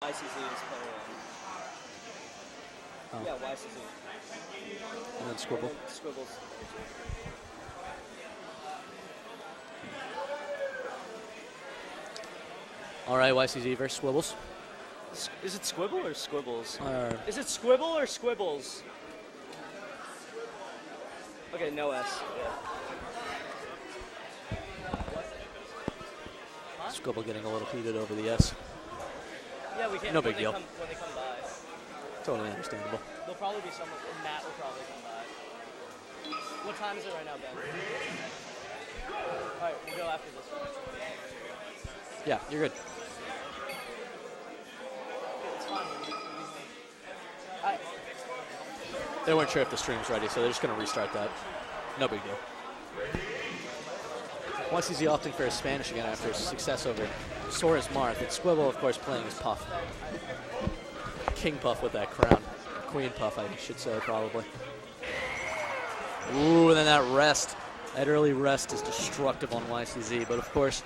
YCZ is player 1. Oh. Yeah, YCZ. And then Squible. And then Squibble's player 2. All right, YCZ versus Squibbles. Is it Squibble or Squibbles? Or Is it Squibble or Squibbles? Okay, no S. Yeah. Squibble getting a little heated over the S. Yeah, we can't. No big deal. When they come by. Totally understandable. There'll probably be someone, and Matt will probably come by. What time is it right now, Ben? Alright, we'll go after this one. Yeah, you're good. It's fine. They weren't sure if the stream's ready, so they're just going to restart that. No big deal. YCZ opting for his Spanish again after his success over Sora's Marth. It's Squible, of course, playing his Puff. King Puff with that crown. Queen Puff, I should say, probably. Ooh, and then that rest. That early rest is destructive on YCZ, but of course,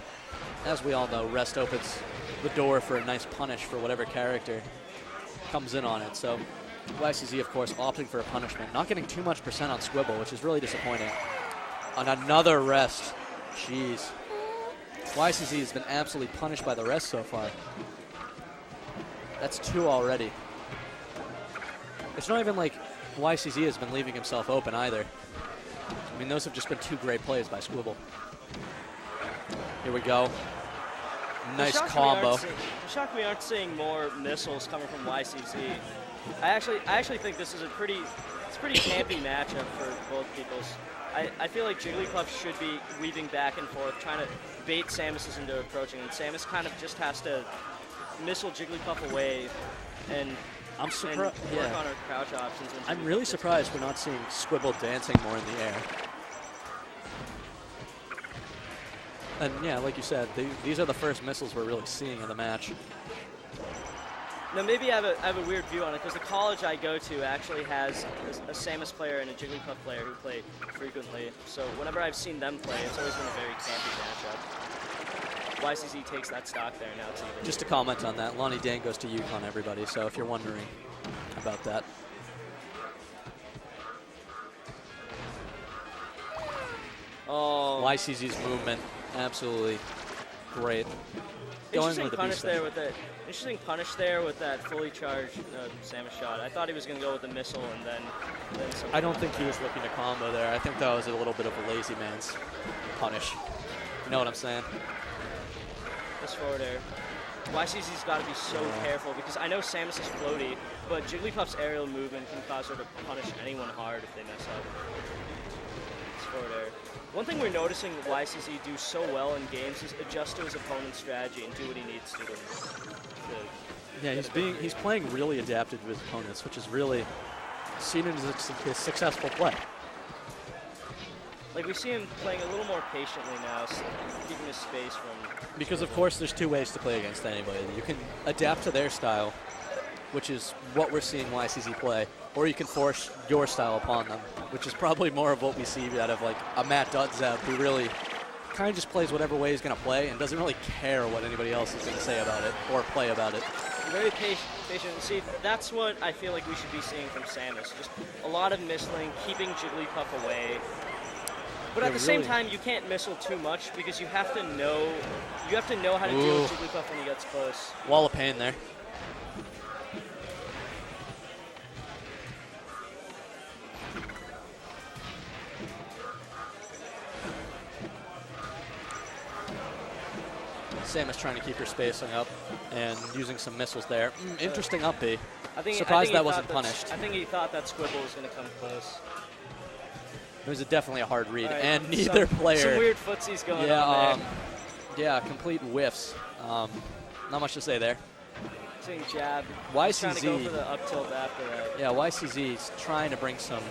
as we all know, rest opens the door for a nice punish for whatever character comes in on it. So YCZ, of course, opting for a punishment. Not getting too much percent on Squible, which is really disappointing. On another rest. Jeez. YCZ has been absolutely punished by the rest so far. That's 2 already. It's not even like YCZ has been leaving himself open either. I mean, those have just been 2 great plays by Squible. Here we go. Nice combo. I'm shocked we aren't seeing more missiles coming from YCZ. I actually think this is a pretty campy matchup for both peoples. I feel like Jigglypuff should be weaving back and forth, trying to bait Samus into approaching, and Samus kind of just has to missile Jigglypuff away and work on her crouch options. I'm really surprised we're not seeing Squible dancing more in the air. And yeah, like you said, these are the first missiles we're really seeing in the match. Now maybe I have a weird view on it because the college I go to actually has a Samus player and a Jigglypuff player who play frequently. So whenever I've seen them play, it's always been a very campy matchup. YCZ takes that stock there, now it's even. Just to comment on that, Lonnie Dane goes to UConn, everybody, so if you're wondering about that. Oh. YCZ's movement, absolutely great. Interesting punish there with that. Interesting punish there with that fully charged Samus shot. I thought he was going to go with the missile and then I don't think he was looking to combo there. I think that was a little bit of a lazy man's punish. You know what I'm saying? This forward air. YCZ's got to be so careful because I know Samus is floaty, but Jigglypuff's aerial movement can cause her to punish anyone hard if they mess up. This forward air. One thing we're noticing YCZ do so well in games is adjust to his opponent's strategy and do what he needs to. Yeah, he's playing really adapted to his opponents, which is really seen as his successful play. Like we see him playing a little more patiently now, so keeping his space from. Because of course, there's 2 ways to play against anybody. You can adapt to their style, which is what we're seeing YCZ play, or you can force your style upon them, which is probably more of what we see out of like a MattDotZeb, who really kind of just plays whatever way he's going to play and doesn't really care what anybody else is going to say about it or play about it. Very patient. See, that's what I feel like we should be seeing from Samus. Just a lot of missiling, keeping Jigglypuff away. But at the same time, you can't missile too much because you have to know how to deal with Jigglypuff when he gets close. Wall of pain there. Samus trying to keep her spacing up and using some missiles there. Interesting up B. Surprised that wasn't punished. I think he thought that Squible was going to come close. It was definitely a hard read, and neither player. Some weird footsies going on there. Yeah, complete whiffs. Not much to say there. Seeing jab. YCZ trying to go for the up tilt after that. Yeah, YCZ is trying to bring some,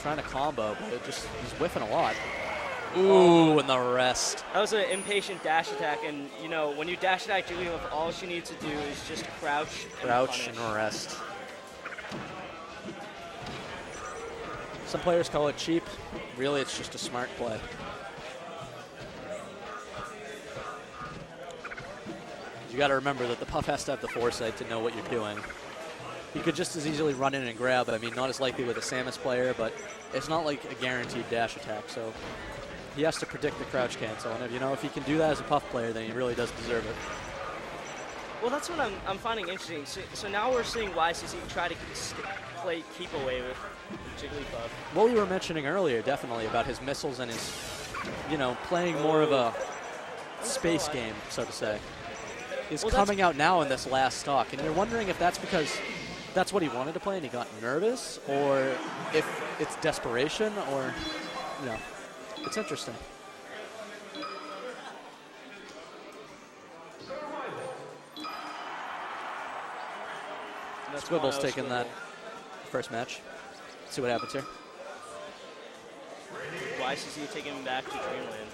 trying to combo, but he's whiffing a lot. Ooh, and the rest. That was an impatient dash attack, and when you dash attack Jigglypuff, all she needs to do is just crouch and rest. Some players call it cheap. Really, it's just a smart play. As you got to remember that the Puff has to have the foresight to know what you're doing. He could just as easily run in and grab. I mean, not as likely with a Samus player, but it's not like a guaranteed dash attack. So he has to predict the crouch cancel. And if he can do that as a Puff player, then he really does deserve it. Well, that's what I'm finding interesting. So now we're seeing YCZ try to play keep away with Jigglypuff. What we were mentioning earlier, definitely, about his missiles and his, playing more of a space game, so to say. He's coming out now in this last stock, and you're wondering if that's because that's what he wanted to play and he got nervous, or if it's desperation, or, it's interesting. Squibble's taking that first match. Let's see what happens here. YCZ taking him back to Dreamland.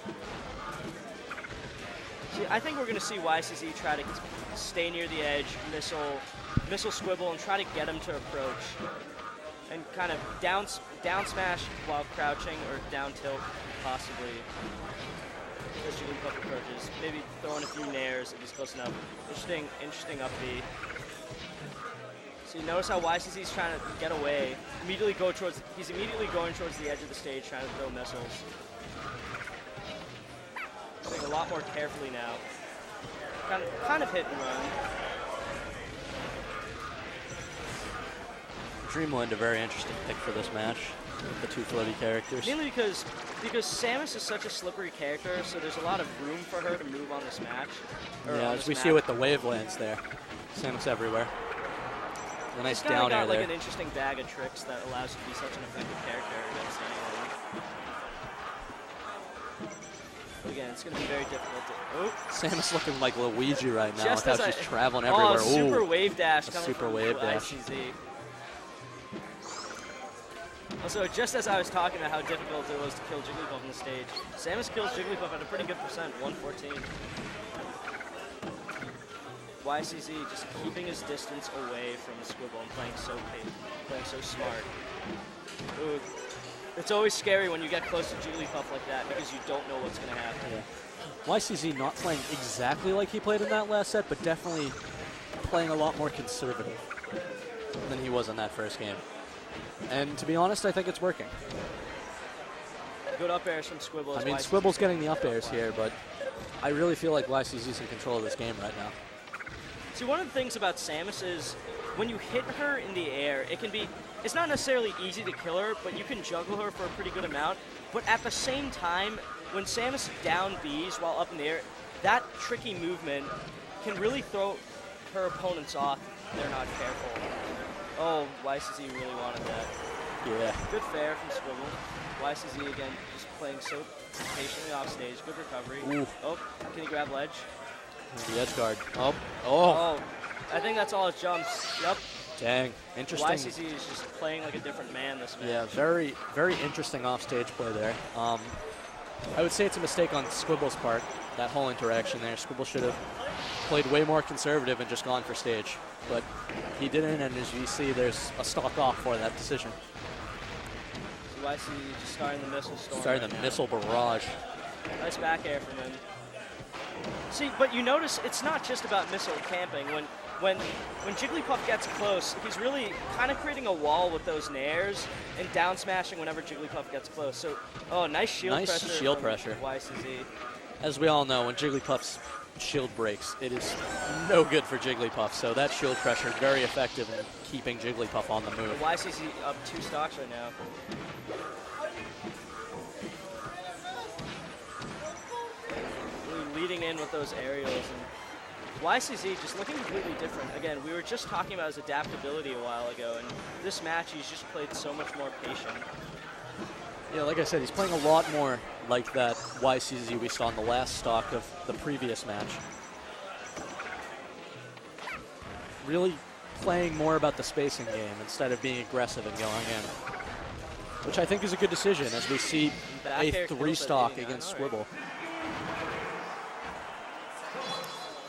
See, I think we're going to see YCZ try to stay near the edge, missile Squible, and try to get him to approach. And kind of down smash while crouching, or down tilt, possibly. As Jigglypuff approaches. Maybe throwing a few nairs if he's close enough. Interesting up B. So you notice how YCZ is trying to get away. He's immediately going towards the edge of the stage, trying to throw missiles. Playing a lot more carefully now. Kind of hit and run. Dreamland, a very interesting pick for this match. The two floaty characters. Mainly because Samus is such a slippery character, so there's a lot of room for her to move on this match. Yeah, as we see with the wavelands there. Samus everywhere. A nice down air there. Like an interesting bag of tricks that allows you to be such an effective character against anyone. But again, it's going to be very difficult to... Oh. Samus looking like Luigi right now. Just as she's traveling everywhere. Super wave dash coming super from wave dash. YCZ. Also, just as I was talking about how difficult it was to kill Jigglypuff on the stage, Samus kills Jigglypuff at a pretty good percent, 114. YCZ just keeping his distance away from Squible and playing so smart. Ooh, it's always scary when you get close to Jigglypuff like that because you don't know what's going to happen. Yeah. YCZ not playing exactly like he played in that last set, but definitely playing a lot more conservative than he was in that first game. And to be honest, I think it's working. Good up airs from Squible. I mean, Squibble's getting the up airs here, but I really feel like YCZ's in control of this game right now. See, one of the things about Samus is when you hit her in the air, it's not necessarily easy to kill her, but you can juggle her for a pretty good amount. But at the same time, when Samus down Bs while up in the air, that tricky movement can really throw her opponents off if they're not careful. Oh, YCZ really wanted that. Yeah. Good fair from Squible. YCZ again just playing so patiently off stage. Good recovery. Ooh. Oh, can he grab ledge? The edge guard. Oh. I think that's all his jumps. Yep. Dang. Interesting. YCZ is just playing like a different man this match. Yeah, very, very interesting off-stage play there. I would say it's a mistake on Squibble's part, that whole interaction there. Squibble should have played way more conservative and just gone for stage. But he didn't, and as you see, there's a stock off for that decision. So YCZ just starting the missile storm. Starting the missile barrage. Nice back air from him. See, but you notice it's not just about missile camping. When Jigglypuff gets close, he's really kind of creating a wall with those nairs and down smashing whenever Jigglypuff gets close. So, nice shield pressure. YCZ. As we all know, when Jigglypuff's shield breaks, it is no good for Jigglypuff. So that shield pressure very effective in keeping Jigglypuff on the move. YCZ up 2 stocks right now. Really leading in with those aerials. And YCZ just looking completely different. Again, we were just talking about his adaptability a while ago, and this match he's just played so much more patient. Yeah, like I said, he's playing a lot more like that YCZ we saw in the last stock of the previous match. Really playing more about the spacing game instead of being aggressive and going in. Which I think is a good decision as we see a 3-stock against Squible.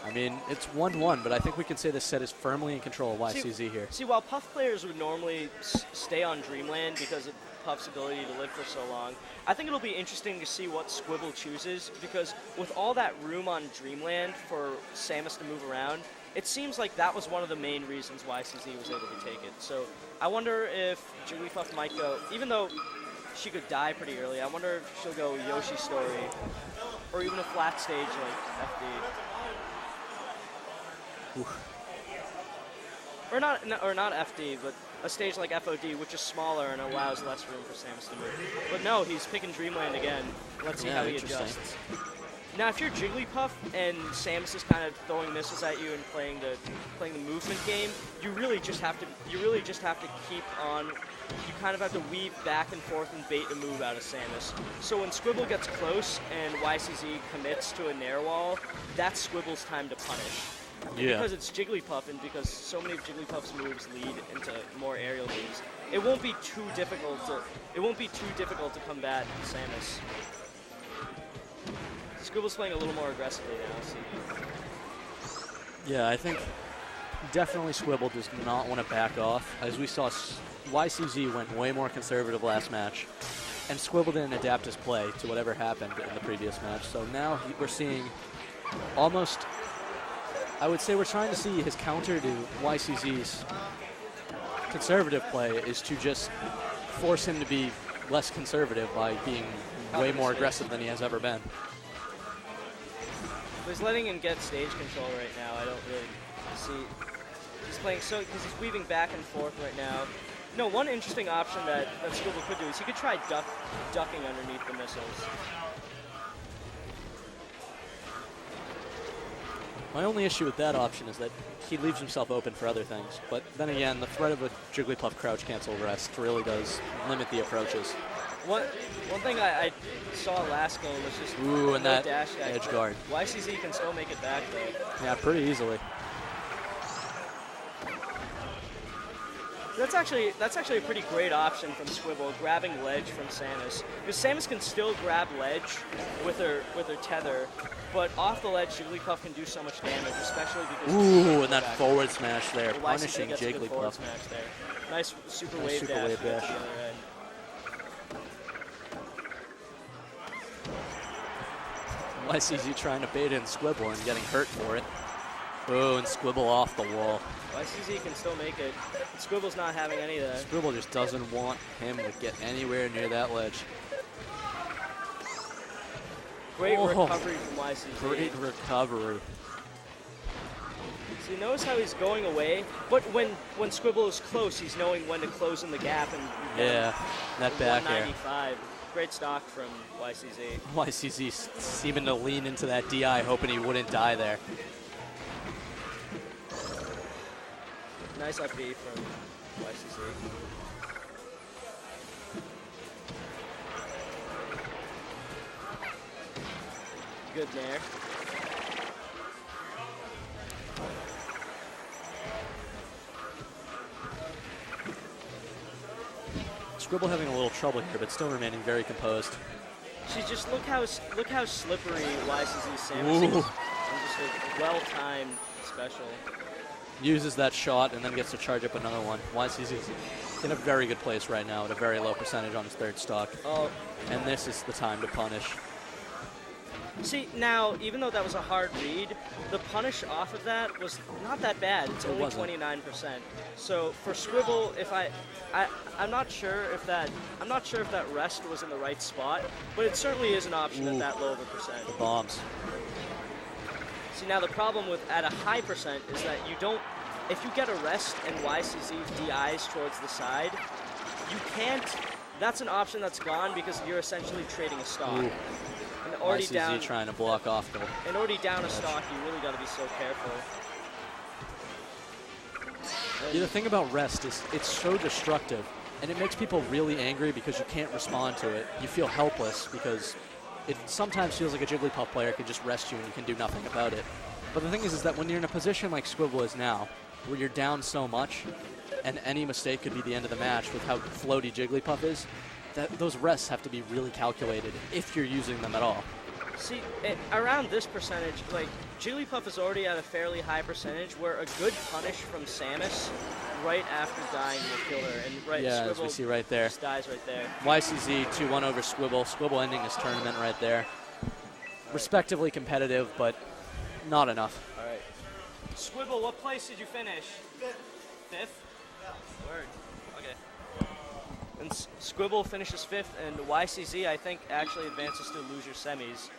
I mean, it's 1-1, but I think we can say this set is firmly in control of YCZ here. See, while Puff players would normally stay on Dreamland because Jigglypuff's ability to live for so long. I think it'll be interesting to see what Squible chooses, because with all that room on Dreamland for Samus to move around, it seems like that was one of the main reasons YCZ was able to take it. So I wonder if Jigglypuff might go, even though she could die pretty early, I wonder if she'll go Yoshi Story, or even a flat stage like FD. Oof. Or not FD, but a stage like FOD, which is smaller and allows less room for Samus to move. But no, he's picking Dreamland again. Let's see how he adjusts. Now, if you're Jigglypuff and Samus is kind of throwing missiles at you and playing the movement game, you really just have to keep on. You kind of have to weave back and forth and bait a move out of Samus. So when Squible gets close and YCZ commits to a Nair wall, that's Squibble's time to punish. Yeah. Because it's Jigglypuff, and because so many of Jigglypuff's moves lead into more aerial moves, it won't be too difficult to combat Samus. Squibble's playing a little more aggressively now. See. Yeah, I think definitely Squible does not want to back off. As we saw, YCZ went way more conservative last match, and Squible didn't adapt his play to whatever happened in the previous match. So now we're seeing almost, I would say we're trying to see his counter to YCZ's conservative play is to just force him to be less conservative by being way more aggressive than he has ever been. He's letting him get stage control right now. I don't really see. He's playing so because he's weaving back and forth right now. No, one interesting option that Squible could do is he could try ducking underneath the missiles. My only issue with that option is that he leaves himself open for other things. But then again, the threat of a Jigglypuff crouch cancel rest really does limit the approaches. One thing I saw last game was just and that dash edge guard. YCZ can still make it back though. Yeah, pretty easily. That's actually a pretty great option from Squible, grabbing ledge from Samus. Because Samus can still grab ledge with her tether, but off the ledge Jigglypuff can do so much damage, especially because and that forward smash there, punishing gets a good forward Jigglypuff. smash there. Nice super Nice wave super dash. wave dash. To the other end. YCZ trying to bait in Squible and getting hurt for it. And Squible off the wall. YCZ can still make it. Squibble's not having any of that. Squible just doesn't want him to get anywhere near that ledge. Great recovery from YCZ. Great recovery. So he knows how he's going away, but when Squible is close, he's knowing when to close in the gap and that back air. 195. Great stock from YCZ. YCZ seeming to lean into that DI, hoping he wouldn't die there. Nice up B from YCZ. Good there. Squible having a little trouble here, but still remaining very composed. She's just look how slippery YCZ's Samus is. And just a well-timed special. Uses that shot and then gets to charge up another one. YCZ is in a very good place right now at a very low percentage on his third stock. Oh. And this is the time to punish. See, now, even though that was a hard read, the punish off of that was not that bad. It's only 29%. So for Squible, I'm not sure if that rest was in the right spot, but it certainly is an option at that low of a percent. The bombs. See, now the problem at a high percent is that if you get a rest and YCZ DIs towards the side, you can't, that's an option that's gone because you're essentially trading a stock. Ooh. And already YCZ down, trying to block off the... And already down a stock, you really got to be so careful. Yeah, the thing about rest is it's so destructive, and it makes people really angry because you can't respond to it. You feel helpless because it sometimes feels like a Jigglypuff player can just rest you and you can do nothing about it. But the thing is that when you're in a position like Squible is now, where you're down so much, and any mistake could be the end of the match with how floaty Jigglypuff is, those rests have to be really calculated if you're using them at all. See, around this percentage, like, Jigglypuff is already at a fairly high percentage where a good punish from Samus right after dying will kill her. And right, Yeah, Squible as we see right there. just dies right there. YCZ 2-1 over Squible. Squible ending his tournament right there. Respectively competitive, but not enough. All right. Squible, what place did you finish? Fifth? Word. Okay. And Squible finishes fifth, and YCZ, I think, actually advances to loser semis.